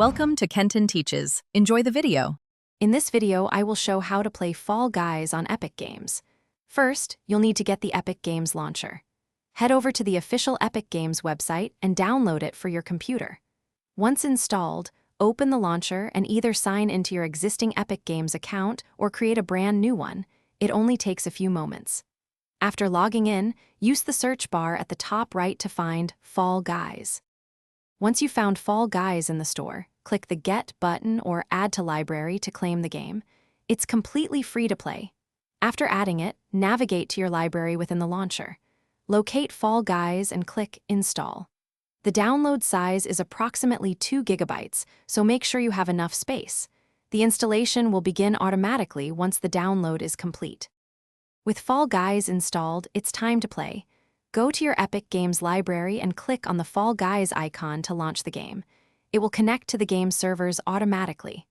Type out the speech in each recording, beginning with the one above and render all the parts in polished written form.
Welcome to Kenton Teaches. Enjoy the video. In this video, I will show how to play Fall Guys on Epic Games. First, you'll need to get the Epic Games launcher. Head over to the official Epic Games website and download it for your computer. Once installed, open the launcher and either sign into your existing Epic Games account or create a brand new one. It only takes a few moments. After logging in, use the search bar at the top right to find Fall Guys. Once you've found Fall Guys in the store, click the Get button or Add to Library to claim the game. It's completely free to play. After adding it, navigate to your library within the launcher. Locate Fall Guys and click Install. The download size is approximately 2 gigabytes, so make sure you have enough space. The installation will begin automatically once the download is complete. With Fall Guys installed, it's time to play. Go to your Epic Games library and click on the Fall Guys icon to launch the game. It will connect to the game servers automatically.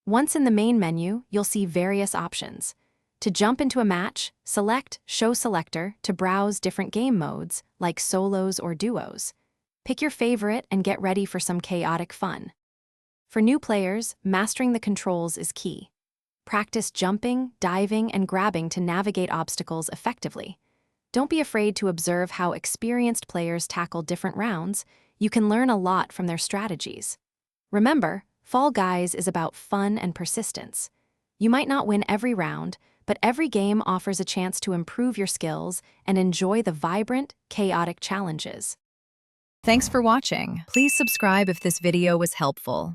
Once in the main menu, you'll see various options. To jump into a match, select Show Selector to browse different game modes, like solos or duos. Pick your favorite and get ready for some chaotic fun. For new players, mastering the controls is key. Practice jumping, diving, and grabbing to navigate obstacles effectively. Don't be afraid to observe how experienced players tackle different rounds. You can learn a lot from their strategies. Remember, Fall Guys is about fun and persistence. You might not win every round, but every game offers a chance to improve your skills and enjoy the vibrant, chaotic challenges. Thanks for watching. Please subscribe if this video was helpful.